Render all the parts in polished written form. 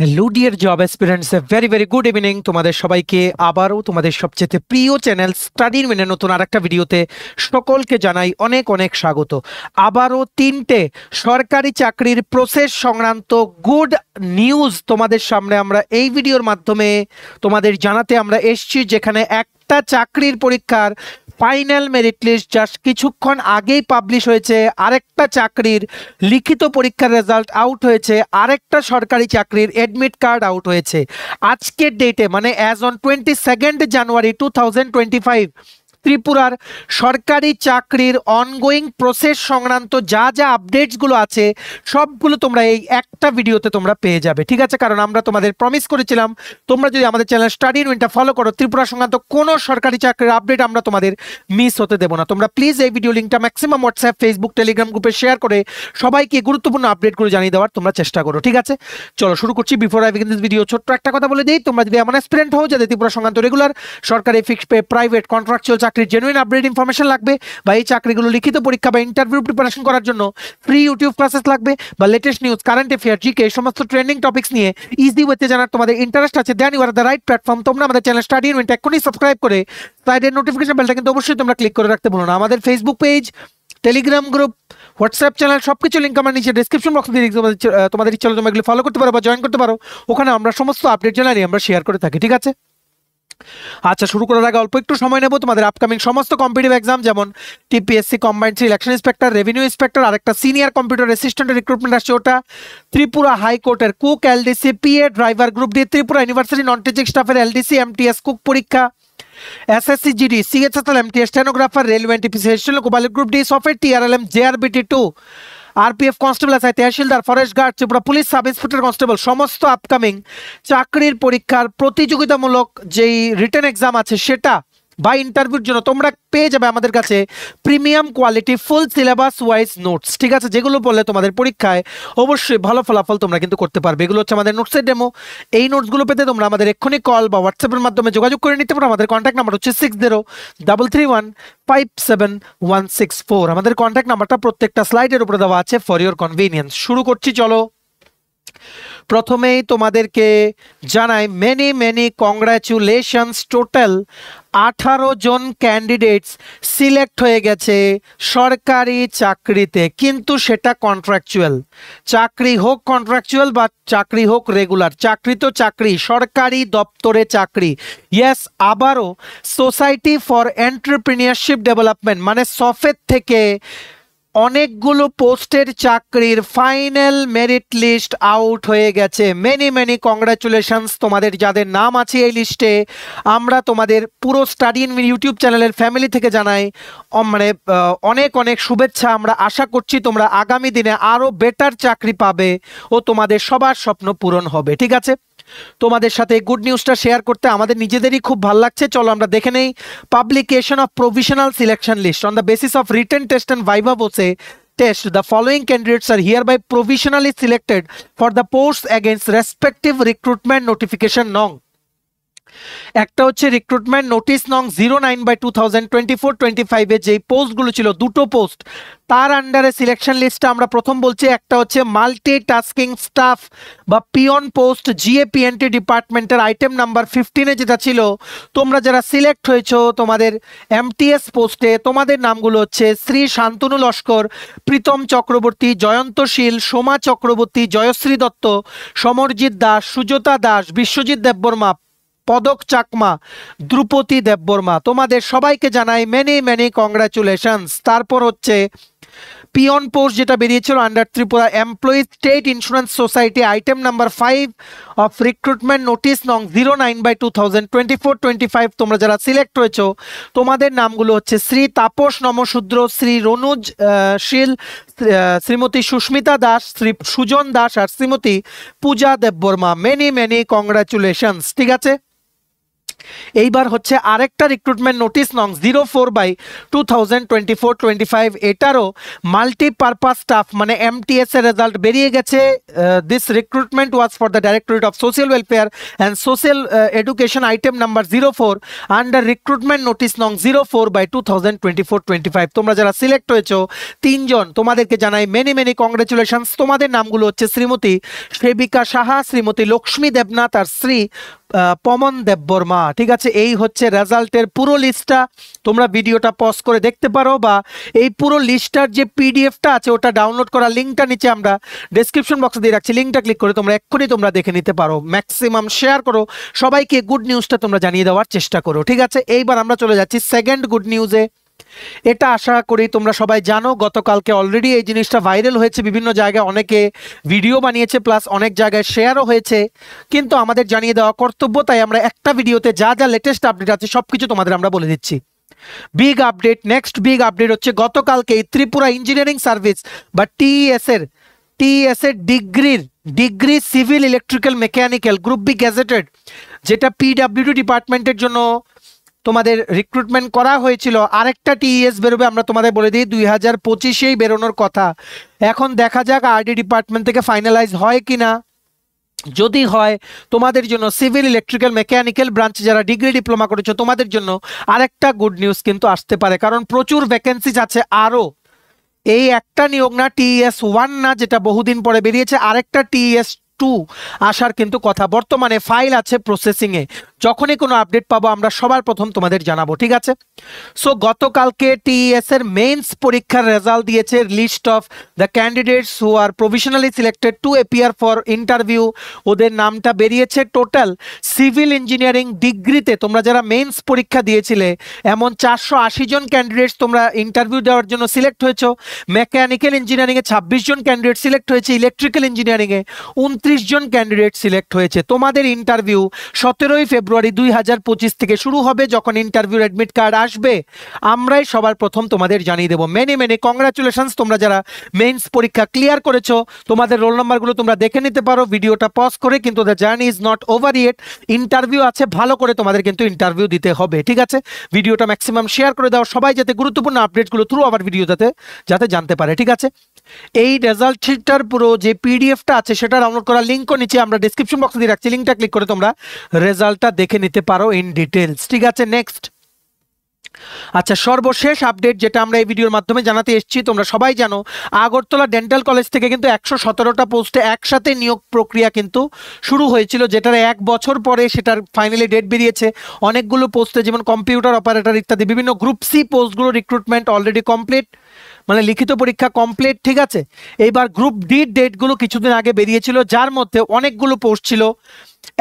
Hello dear job aspirants, very very good evening তোমাদের সবাইকে। আবারও তোমাদের সবচেয়ে প্রিয় চ্যানেল স্টাডির মেনে নতুন আরেকটা ভিডিওতে সকলকে জানাই অনেক অনেক স্বাগত। আবারও তিনটে সরকারি চাকরির প্রসেস সংক্রান্ত গুড নিউজ তোমাদের সামনে আমরা এই ভিডিওর মাধ্যমে তোমাদের জানাতে আমরা এসেছি, যেখানে একটা চাকরির পরীক্ষার ফাইনাল মেরিট লিস্ট জাস্ট কিছুক্ষণ আগেই পাবলিশ হয়েছে, আরেকটা চাকরির লিখিত পরীক্ষার রেজাল্ট আউট হয়েছে, আরেকটা সরকারি চাকরির অ্যাডমিট কার্ড আউট হয়েছে আজকের ডেটে, মানে অ্যাজ অন 22 জানুয়ারি 2025। ত্রিপুরার সরকারি চাকরির অনগোয়িং প্রসেস সংক্রান্ত যা যা আপডেটসগুলো আছে সবগুলো তোমরা এই একটা ভিডিওতে তোমরা পেয়ে যাবে, ঠিক আছে? কারণ আমরা তোমাদের প্রমিস করেছিলাম, তোমরা যদি আমাদের চ্যানেল স্টাডি ইনটা ফলো করো, ত্রিপুরা সংক্রান্ত কোনো সরকারি চাকরির আপডেট আমরা তোমাদের মিস হতে দেবো না। তোমরা প্লিজ এই ভিডিও লিঙ্কটা ম্যাক্সিমাম হোয়াটসঅ্যাপ, ফেসবুক, টেলিগ্রাম গ্রুপে শেয়ার করে সবাইকে গুরুত্বপূর্ণ আপডেটগুলো জানিয়ে দেওয়ার তোমরা চেষ্টা করো, ঠিক আছে? চলো শুরু করছি। Before I begin this video ছোট্ট একটা কথা বলে দিই, তোমরা যদি এমন অ্যাসপিরেন্ট হও যাদের ত্রিপুরা সংক্রান্ত রেগুলার সরকারি ফিক্সড পে, প্রাইভেট, কন্ট্রাকচুয়াল চাকরির জেনুইন আপডেট ইনফরমেশন লাগবে, বা এই চাকরিগুলো লিখিত পরীক্ষা বা ইন্টারভিউ প্রিপারেশন করার জন্য ফ্রি ইউটিউব ক্লাসেস লাগবে, বা latest news, current affair, GK, এই সমস্ত ট্রেন্ডিং টপিকস নিয়ে ইজি ওয়েতে জানার তোমাদের ইন্টারেস্ট আছে, then you are the right platform. তোমরা আমাদের চ্যানেল স্টাডি ইনটা এখনই সাবস্ক্রাইব করে সাইডের নোটিফিকেশন বেলটা কিন্তু অবশ্যই তোমরা ক্লিক করে রাখতে ভুলো না। আমাদের Facebook page, Telegram group, WhatsApp channel সবকিছু লিঙ্ক আমার নিচে ডেসক্রিপশন বক্সে দিয়ে তোমাদের ইচ্ছা হলে তোমরা এগুলো ফলো করতে পারো বা জয়েন করতে পারো। ওখানে আমরা সমস্ত আপডেট জানাই আমরা শেয়ার করে থাকি, ঠিক আছে? আচ্ছা, শুরু করার আগে অল্প একটু সময় নেব। তোমাদের আপকামিং সমস্ত কম্পিটিটিভ এক্সাম, যেমন TPSC combined election inspector, revenue inspector, আরেকটা সিনিয়র কম্পিউটার অ্যাসিস্ট্যান্ট রিক্রুটমেন্ট আসছে, ওটা ত্রিপুরা হাইকোর্টের cook, LDC, PA, driver, group D, Tripura university non teaching স্টাফের এলডিসি, এমটিএস কুক পরীক্ষা, SSC GD, CHSL, MTS stenographer, railway NTPC, হেস্টেল, কোবালিক group D, software, TRLM, JRBT 2, RPF constable আছে, tehsildar, forest guard, Tripura police sub inspector constable, সমস্ত upcoming চাকরির পরীক্ষার প্রতিযোগিতামূলক যেই রিটেন এক্সাম আছে সেটা বা ইন্টারভিউর জন্য তোমরা পেয়ে যাবে আমাদের কাছে premium quality full syllabus wise notes, ঠিক আছে? যেগুলো পড়লে তোমাদের পরীক্ষায় অবশ্যই ভালো ফলাফল তোমরা কিন্তু করতে পারবে। এগুলো হচ্ছে আমাদের নোটসের ডেমো। এই নোটসগুলো পেতে তোমরা আমাদের এক্ষুনি কল বা হোয়াটসঅ্যাপের মাধ্যমে যোগাযোগ করে নিতে পারো। আমাদের কন্ট্যাক্ট নাম্বার হচ্ছে 6033157164। আমাদের কন্ট্যাক্ট নাম্বারটা প্রত্যেকটা স্লাইডের উপরে দেওয়া আছে ফর ইওর কনভিনিয়েন্স। শুরু করছি, চলো। প্রথমেই তোমাদেরকে জানাই মেনি মেনি কংগ্রাচুলেশনস। টোটাল 18 জন ক্যান্ডিডেটস সিলেক্ট হয়ে গেছে সরকারি চাকরিতে, কিন্তু সেটা কন্ট্রাকচুয়াল চাকরি হোক, কন্ট্রাকচুয়াল বা চাকরি হোক রেগুলার, চাকরি তো চাকরি, সরকারি দপ্তরে চাকরি। ইয়েস, আবারও সোসাইটি ফর এন্টারপ্রেনিয়রশিপ ডেভেলপমেন্ট মানে সফেদ থেকে অনেকগুলো পোস্টের চাকরির ফাইনাল মেরিট লিস্ট আউট হয়ে গেছে। মেনি মেনি কংগ্রাচুলেশনস তোমাদের যাদের নাম আছে এই লিস্টে। আমরা তোমাদের পুরো স্টাডি ইন ইউটিউব চ্যানেলের ফ্যামিলি থেকে জানাই মানে অনেক অনেক শুভেচ্ছা। আমরা আশা করছি তোমরা আগামী দিনে আরও বেটার চাকরি পাবে ও তোমাদের সবার স্বপ্ন পূরণ হবে, ঠিক আছে? তোমাদের সাথে গুড নিউজটা শেয়ার করতে আমাদের নিজেদেরই খুব ভালো লাগছে। চলো আমরা দেখে নেই publication of provisional selection list on the basis of written test and viva বসে test. The following candidates are hereby provisionally selected for the posts against respective recruitment notification nong. একটা হচ্ছে রিক্রুটমেন্ট নোটিশ নং 09/2024-25 এ যে পোস্টগুলো ছিল, দুটো post, তার আন্ডারে সিলেকশন লিস্টটা আমরা প্রথম বলছি। একটা হচ্ছে মাল্টি টাস্কিং স্টাফ বা পিয়ন পোস্ট, জিএপিএনটি ডিপার্টমেন্টের আইটেম নাম্বার 15-এ যেটা ছিল। তোমরা যারা সিলেক্ট হয়েছো তোমাদের এমটিএস পোস্টে, তোমাদের নামগুলো হচ্ছে শ্রী শান্তনু লস্কর, প্রীতম চক্রবর্তী, জয়ন্ত শীল, সোমা চক্রবর্তী, জয়শ্রী দত্ত, সমরজিৎ দাস, সুজতা দাস, বিশ্বজিৎ দেববর্মা, পদক চাকমা, দ্রুপদী দেববর্মা। তোমাদের সবাইকে জানাই মেনি মেনি কংগ্রাচুলেশনস। তারপর হচ্ছে পিয়ন পোস্ট যেটা বেরিয়েছিল under Tripura employee state insurance society, item number 5 of recruitment notice নং 09/2024-25। তোমরা যারা সিলেক্ট হয়েছো তোমাদের নামগুলো হচ্ছে শ্রী তাপস নমশূদ্র, শ্রী রনুজ শীল, শ্রীমতী সুস্মিতা দাস, শ্রী সুজন দাস আর শ্রীমতী পূজা দেববর্মা। মেনি মেনি কংগ্রাচুলেশনস, ঠিক আছে? এইবার হচ্ছে আরেকটা রিক্রুটমেন্ট নোটিশ নং 04/2024-25, এটারও মাল্টিপারপাস স্টাফ মানে এমটিএস এর রেজাল্ট বেরিয়ে গেছে। This recruitment was for the directorate of social welfare and social education, item number 04 under recruitment notice নং 04/2024-25। তোমরা যারা সিলেক্ট হয়েছো 3 জন, তোমাদেরকে জানাই মেনি মেনি কংগ্রেচুলেশনস। তোমাদের নামগুলো হচ্ছে শ্রীমতী সেবিকা সাহা, শ্রীমতী লক্ষ্মী দেবনাথ আর শ্রী পমন দেববর্মা। ঠিক আছে, এই হচ্ছে রেজাল্টের পুরো লিস্টটা। তোমরা ভিডিওটা পজ করে দেখতে পারো, বা এই পুরো লিস্টটার যে পিডিএফটা আছে ওটা ডাউনলোড করার লিঙ্কটা নিচে আমরা ডেসক্রিপশন বক্সে দিয়ে রাখছি। লিঙ্কটা ক্লিক করে তোমরা এক্ষুনি তোমরা দেখে নিতে পারো। ম্যাক্সিমাম শেয়ার করো, সবাইকে গুড নিউজটা তোমরা জানিয়ে দেওয়ার চেষ্টা করো। ঠিক আছে, এইবার আমরা চলে যাচ্ছি সেকেন্ড গুড নিউজে। এটা আশা করি তোমরা সবাই জানো, গতকালকে অলরেডি এই জিনিসটা ভাইরাল হয়েছে বিভিন্ন জায়গায়, অনেকে ভিডিও বানিয়েছে, প্লাস অনেক জায়গায় শেয়ারও হয়েছে, কিন্তু আমাদের জানিয়ে দেওয়া কর্তব্য, তাই আমরা একটা ভিডিওতে যা যা লেটেস্ট আপডেট আছে সবকিছু তোমাদের আমরা বলে দিচ্ছি। Big update, next big update হচ্ছে গতকালকে ত্রিপুরা ইঞ্জিনিয়ারিং সার্ভিস বা টিএস এর degree civil electrical mechanical group B gazetted, যেটা পিডব্লিউডি ডিপার্টমেন্টের জন্য তোমাদের রিক্রুটমেন্ট করা হয়েছিল, আরেকটা টিএস বেরোবে। আমরা তোমাদের বলে দিই 2025-এই বেরোনোর কথা। এখন দেখা যাক আরডি ডিপার্টমেন্ট থেকে ফাইনালাইজ হয় কিনা। যদি হয় তোমাদের জন্য সিভিল ইলেকট্রিক্যাল মেকানিক্যাল ব্রাঞ্চে যারা ডিগ্রি ডিপ্লোমা করেছো তোমাদের জন্য আরেকটা গুড নিউজ কিন্তু আসতে পারে, কারণ প্রচুর ভ্যাকেন্সিজ আছে আরও। এই একটা নিয়োগ না, TS1 না যেটা বহুদিন পরে বেরিয়েছে, আরেকটা TS2 আসার কিন্তু কথা। বর্তমানে ফাইল আছে প্রসেসিংয়ে, যখনই কোনো আপডেট পাবো আমরা সবার প্রথম তোমাদের জানাবো। ঠিক আছে, সো গতকালকে টিএস এর মেইনস পরীক্ষার রেজাল্ট দিয়েছে। List of the candidates who are provisionally selected to appear for interview, ওদের নামটা বেরিয়েছে। টোটাল সিভিল ইঞ্জিনিয়ারিং ডিগ্রিতে তোমরা যারা মেইনস পরীক্ষা দিয়েছিলে এমন 480 জন ক্যান্ডিডেটস তোমরা ইন্টারভিউ দেওয়ার জন্য সিলেক্ট হয়েছো। মেকানিক্যাল ইঞ্জিনিয়ারিংয়ে 26 জন ক্যান্ডিডেট সিলেক্ট হয়েছে, ইলেকট্রিক্যাল ইঞ্জিনিয়ারিংয়ে 29 জন ক্যান্ডিডেট সিলেক্ট হয়েছে। তোমাদের ইন্টারভিউ 17 ফেব্রুয়ারি 2025 থেকে শুরু হবে। যখন ইন্টারভিউ অ্যাডমিট কার্ড আসবে আমরাই সবার প্রথম তোমাদের জানিয়ে দেবো। মেনি মেনি কংগ্রাচুলেশনস, তোমরা যারা মেইনস পরীক্ষা ক্লিয়ার করেছো তোমাদের রোল নাম্বারগুলো তোমরা দেখে নিতে পারো ভিডিওটা পজ করে, কিন্তু the journey is not over yet. Interview আছে, ভালো করে তোমাদের কিন্তু ইন্টারভিউ দিতে হবে। ঠিক আছে, ভিডিওটা ম্যাক্সিমাম শেয়ার করে দাও, সবাই যাতে গুরুত্বপূর্ণ আপডেটগুলো থ্রু আবার ভিডিও যাতে জানতে পারে। ঠিক আছে, এই রেজাল্ট শিটটার পুরো যে পিডিএফটা আছে সেটা ডাউনলোড করার লিঙ্কও নিচে আমরা ডেসক্রিপশন বক্সে দিয়ে রাখছি। লিঙ্কটা ক্লিক করে তোমরা রেজাল্টটা দেখে নিতে পারো ইন ডিটেলস। ঠিক আছে, নেক্সট। আচ্ছা, সর্বশেষ আপডেট যেটা আমরা এই ভিডিওর মাধ্যমে জানাতে এসেছি, তোমরা সবাই জানো আগরতলা ডেন্টাল কলেজ থেকে কিন্তু 117টা পোস্টে একসাথে নিয়োগ প্রক্রিয়া কিন্তু শুরু হয়েছিল, যেটার 1 বছর পরে সেটার ফাইনালি ডেট বেরিয়েছে। অনেকগুলো পোস্টে যেমন কম্পিউটার অপারেটর ইত্যাদি বিভিন্ন গ্রুপ সি পোস্টগুলো রিক্রুটমেন্ট অলরেডি কমপ্লিট, মানে লিখিত পরীক্ষা কমপ্লিট। ঠিক আছে, এইবার গ্রুপ ডি ডেটগুলো কিছুদিন আগে বেরিয়েছিল, যার মধ্যে অনেকগুলো পোস্ট ছিল।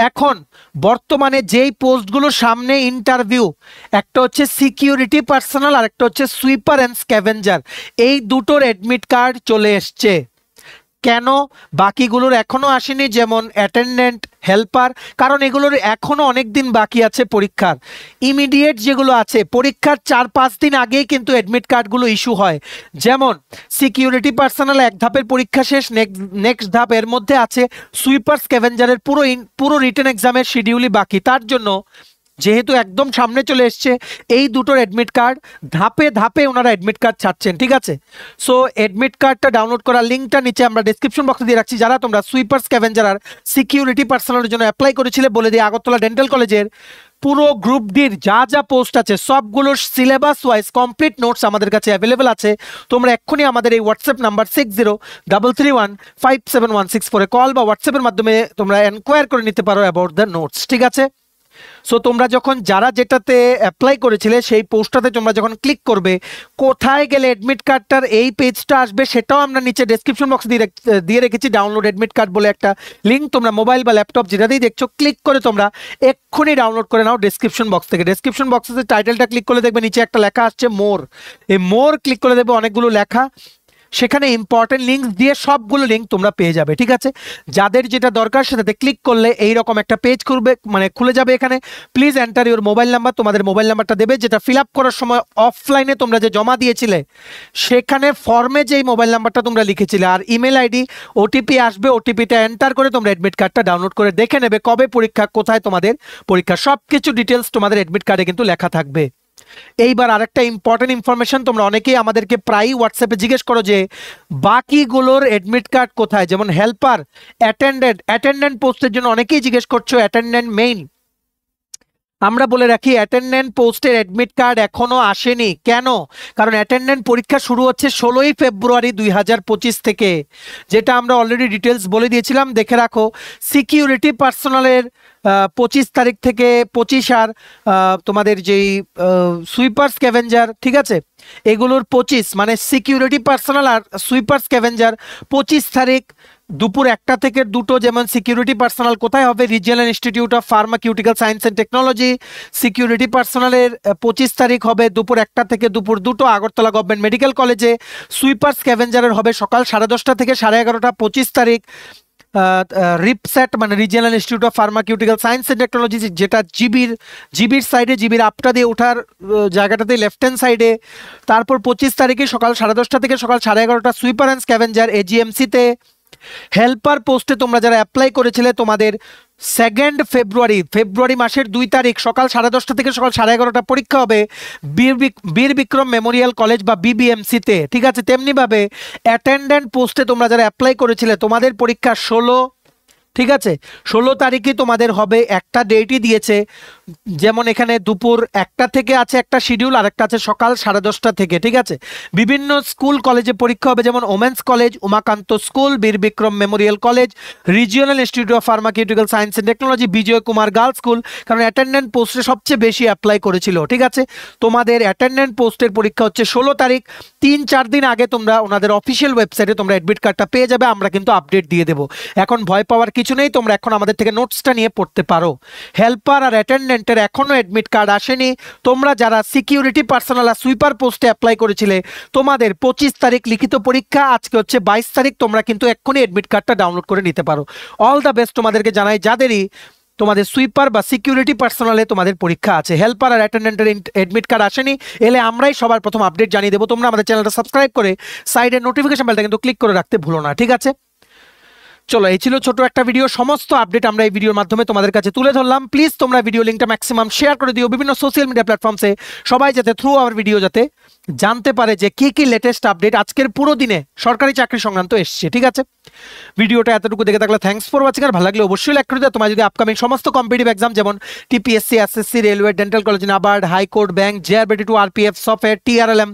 এখন বর্তমানে যেই পোস্টগুলো সামনে ইন্টারভিউ, একটা হচ্ছে সিকিউরিটি পার্সোনাল আর একটা হচ্ছে সুইপার অ্যান্ড স্ক্যাভেঞ্জার, এই দুটোর অ্যাডমিট কার্ড চলে এসছে। কেন বাকিগুলোর এখনো আসেনি, যেমন অ্যাটেন্ডেন্ট, হেল্পার, কারণ এগুলোর এখনো অনেক দিন বাকি আছে পরীক্ষার। ইমিডিয়েট যেগুলো আছে পরীক্ষার 4-5 দিন আগেই কিন্তু অ্যাডমিট কার্ডগুলো ইস্যু হয়। যেমন সিকিউরিটি পার্সোনাল 1 ধাপের পরীক্ষা শেষ, নেক্সট ধাপ এর মধ্যে আছে সুইপার স্ক্যাভেঞ্জারের পুরো রিটেন এক্সামের শিডিউলই বাকি। তার জন্য যেহেতু একদম সামনে চলে এসছে, এই দুটোর অ্যাডমিট কার্ড ধাপে ধাপে ওনারা অ্যাডমিট কার্ড ছাড়ছেন। ঠিক আছে, সো অ্যাডমিট কার্ডটা ডাউনলোড করার লিঙ্কটা নিচে আমরা ডেসক্রিপশন বক্সে দিয়ে রাখছি। যারা তোমরা সুইপার স্ক্যাভেঞ্জার আর সিকিউরিটি পার্সোনালের জন্য অ্যাপ্লাই করেছিলে, বলে দিয়ে আগরতলা ডেন্টাল কলেজের পুরো গ্রুপ ডির যা যা পোস্ট আছে সবগুলোর সিলেবাস ওয়াইজ কমপ্লিট নোটস আমাদের কাছে অ্যাভেলেবেল আছে। তোমরা এক্ষুনি আমাদের এই হোয়াটসঅ্যাপ নাম্বার 6033157164 কল বা হোয়াটসঅ্যাপের মাধ্যমে তোমরা এনকোয়ার করে নিতে পারো অ্যাবাউট দ্য নোটস। ঠিক আছে, সো তোমরা যখন যারা যেটাতে অ্যাপ্লাই করেছিলে সেই পোস্টটাতে তোমরা যখন ক্লিক করবে, কোথায় গেলে অ্যাডমিট কার্ডটার এই পেজটা আসবে সেটাও আমরা নিচে ডেসক্রিপশন বক্সে দিয়ে রেখেছি। ডাউনলোড অ্যাডমিট কার্ড বলে একটা লিঙ্ক, তোমরা মোবাইল বা ল্যাপটপ যেটাতেই দেখছো ক্লিক করে তোমরা এক্ষুনি ডাউনলোড করে নাও ডেসক্রিপশন বক্স থেকে। ডেসক্রিপশন বক্সে টাইটেলটা ক্লিক করলে দেখবে নিচে একটা লেখা আসছে মোর, এই মোর ক্লিক করে দেবে, অনেকগুলো লেখা, সেখানে ইম্পর্টেন্ট লিঙ্ক দিয়ে সবগুলো লিঙ্ক তোমরা পেয়ে যাবে, ঠিক আছে। যাদের যেটা দরকার সেটাতে ক্লিক করলে এইরকম একটা পেজ করবে, মানে খুলে যাবে। এখানে please enter your mobile number, তোমাদের মোবাইল নাম্বারটা দেবে, যেটা ফিল আপ করার সময় অফলাইনে তোমরা যে জমা দিয়েছিলে সেখানে ফর্মে যেই মোবাইল নাম্বারটা তোমরা লিখেছিলে, আর ইমেল আইডি, ওটিপি আসবে, ওটিপিটা এন্টার করে তোমরা অ্যাডমিট কার্ডটা ডাউনলোড করে দেখে নেবে কবে পরীক্ষা, কোথায় তোমাদের পরীক্ষা, সব কিছু ডিটেলস তোমাদের অ্যাডমিট কার্ডে কিন্তু লেখা থাকবে। এইবার আরেকটা ইম্পর্টেন্ট ইনফরমেশন, তোমরা অনেকেই আমাদেরকে প্রায়ই হোয়াটসঅ্যাপে জিজ্ঞেস করো যে বাকিগুলোর অ্যাডমিট কার্ড কোথায়, যেমন হেল্পার, অ্যাটেন্ডেন্ট পোস্টের জন্য অনেকেই জিজ্ঞেস করছো, অ্যাটেন্ডেন্ট মেইন। আমরা বলে রাখি অ্যাটেন্ডেন্ট পোস্টের অ্যাডমিট কার্ড এখনো আসেনি। কেন? কারণ অ্যাটেন্ডেন্ট পরীক্ষা শুরু হচ্ছে 16ই ফেব্রুয়ারি 2025 থেকে, যেটা আমরা অলরেডি ডিটেলস বলে দিয়েছিলাম, দেখে রাখো। সিকিউরিটি পার্সোনালের 25 তারিখ থেকে 25, আর তোমাদের যেই সুইপার স্ক্যাভেঞ্জার, ঠিক আছে, এগুলোর 25, মানে সিকিউরিটি পার্সোনাল আর সুইপার স্ক্যাভেঞ্জার 25 তারিখ দুপুর 1টা থেকে 2টো। যেমন সিকিউরিটি পার্সোনাল কোথায় হবে? Regional institute of pharmaceutical science and technology. Security পার্সোনালের 25 তারিখ হবে দুপুর 1টা থেকে দুপুর 2টো আগরতলা গভর্নমেন্ট মেডিকেল কলেজে। সুইপার স্ক্যাভেঞ্জারের হবে সকাল 10:30 থেকে 11:30 25 তারিখ, রিপস্যাট মানে regional institute of pharmaceutical science and technology, যেটা জিবির সাইডে, জিবির আপটা দিয়ে ওঠার জায়গাটাতে লেফট হ্যান্ড সাইডে। তারপর 25 তারিখে সকাল 10:30 থেকে সকাল 11:30 সুইপার অ্যান্ড স্ক্যাভেঞ্জার এজিএমসিতে। হেল্পার পোস্টে তোমরা যারা অ্যাপ্লাই করেছিলে, তোমাদের 2 ফেব্রুয়ারি মাসের 2 তারিখ সকাল 10:30 থেকে সকাল 11:30 পরীক্ষা হবে বীর বিক্রম মেমোরিয়াল কলেজ বা বিবিএমসিতে, ঠিক আছে। তেমনিভাবে অ্যাটেন্ডেন্ট পোস্টে তোমরা যারা অ্যাপ্লাই করেছিলে, তোমাদের পরীক্ষা 16, ঠিক আছে, 16 তারিখে তোমাদের হবে। একটা ডেটই দিয়েছে, যেমন এখানে দুপুর 1টা থেকে আছে একটা শিডিউল, আর একটা আছে সকাল 10:30 থেকে, ঠিক আছে। বিভিন্ন স্কুল কলেজে পরীক্ষা হবে, যেমন women's college, Umakanta school, Bir Bikram memorial college, regional institute of pharmaceutical science and technology, Bijoy Kumar girls school, কারণ অ্যাটেন্ডেন্ট পোস্টে সবচেয়ে বেশি অ্যাপ্লাই করেছিল, ঠিক আছে। তোমাদের অ্যাটেন্ডেন্ট পোস্টের পরীক্ষা হচ্ছে 16 তারিখ। 3-4 দিন আগে তোমরা ওনাদের অফিসিয়াল ওয়েবসাইটে তোমরা অ্যাডমিট কার্ডটা পেয়ে যাবে, আমরা কিন্তু আপডেট দিয়ে দেবো। এখন ভয় পাওয়ার কিছু নেই, তোমরা এখন আমাদের থেকে নোটসটা নিয়ে পড়তে পারো। হেল্পার আর অ্যাটেন্ডেন্টের এখনো অ্যাডমিট কার্ড আসেনি। তোমরা যারা সিকিউরিটি পার্সোনাল আর সুইপার পোস্টে অ্যাপ্লাই করেছিলে, তোমাদের 25 তারিখ লিখিত পরীক্ষা, আজকে হচ্ছে 22 তারিখ, তোমরা কিন্তু এক্ষুনি অ্যাডমিট কার্ডটা ডাউনলোড করে নিতে পারো। অল দ্য বেস্ট তোমাদেরকে জানাই, যাদেরই তোমাদের সুইপার বা সিকিউরিটি পার্সোনালে তোমাদের পরীক্ষা আছে। হেল্পার আর অ্যাটেন্ডেন্টের অ্যাডমিট কার্ড আসেনি, এলে আমরাই সবার প্রথম আপডেট জানিয়ে দেবো। তোমরা আমাদের চ্যানেলটা সাবস্ক্রাইব করে সাইডের নোটিফিকেশন বেলটা কিন্তু ক্লিক করে রাখতে ভুলো না, ঠিক আছে। চলো, এই ছিল ছোট একটা ভিডিও, সমস্ত আপডেট আমরা এই ভিডিওর মাধ্যমে তোমাদের কাছে তুলে ধরলাম। প্লিজ তোমরা ভিডিও লিঙ্কটা ম্যাক্সিমাম শেয়ার করে দিও বিভিন্ন সোশ্যাল মিডিয়া প্ল্যাটফর্মসে, সবাই যাতে থ্রু আওয়ার ভিডিও যাতে জানতে পারে যে কি লেটেস্ট আপডেট আজকের পুরো দিনে সরকারি চাকরি সংক্রান্ত এসছে, ঠিক আছে। ভিডিওটা এতটুকু দেখে থাকলে থ্যাঙ্কস ফর ওয়াচিং, আর ভালো লাগলে অবশ্যই লাইক করে দিও। তোমার যদি আপকামিং সমস্ত কম্পিটিটিভ এক্সাম, যেমন TPSC, SSC, railway, dental college, NABARD, high court, bank, JRBT two, RPF, software, TRLM,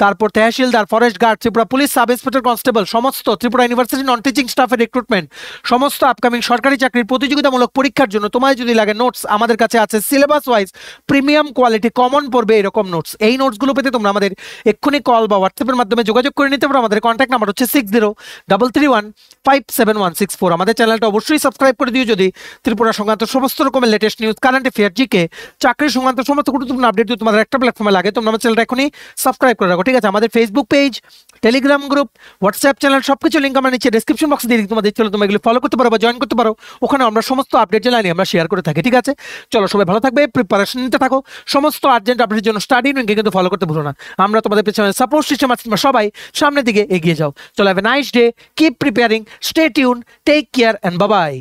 তারপর tehsildar, forest guard, Tripura police, sub inspector, constable, সমস্ত ত্রিপুরা ইউনিভার্সিটি নন টিচিং স্টাফের রিক্রুটমেন্ট, সমস্ত আপকামিং সরকারি চাকরির প্রতিযোগিতামূলক পরীক্ষার জন্য তোমায় যদি লাগে নোটস, আমাদের কাছে আছে syllabus wise premium quality common পড়বে এরকম নোটস। এই নোটসগুলো পেতে তোমরা আমাদের এক্ষুনি কল বা হোয়াটসঅ্যাপের মাধ্যমে যোগাযোগ করে নিতে পারো। আমাদের কন্ট্যাক্ট নাম্বার হচ্ছে 6033157164। আমাদের চ্যানেলটা অবশ্যই সাবস্ক্রাইব করে দিও যদি ত্রিপুরা সংক্রান্ত সমস্ত রকমের latest news, current affair, GK, চাকরি সংক্রান্ত সমস্ত গুরুত্বপূর্ণ আপডেট যদি তোমাদের একটা প্ল্যাটফর্মে লাগে, তোমরা আমার চ্যানেলটা এখনই সাবস্ক্রাইব করে রাখো, ঠিক আছে। আমাদের Facebook page, Telegram group, WhatsApp channel, সবকিছু লিঙ্ক আমরা নিচে ডেসক্রিপশন বক্সে দিয়ে দিই, তোমাদের চলো তোমরা এগুলো ফলো করতে পারো বা জয়েন করতে পারো। ওখানে আমরা সমস্ত আপডেট জানাই আমরা শেয়ার করে থাকি, ঠিক আছে। চলো, সবাই ভালো থাকবে, প্রিপারেশন নিতে থাকো, সমস্ত আর্জেন্ট আপডেটের জন্য স্টাডি উইংকে কিন্তু ফলো করতে ভুলো না। আমরা তোমাদের পেছনে সাপোর্ট সিস্টেম আছি, সবাই সামনের দিকে এগিয়ে যাও। চলো, have a nice day, keep preparing, stay tune, take care and bye by.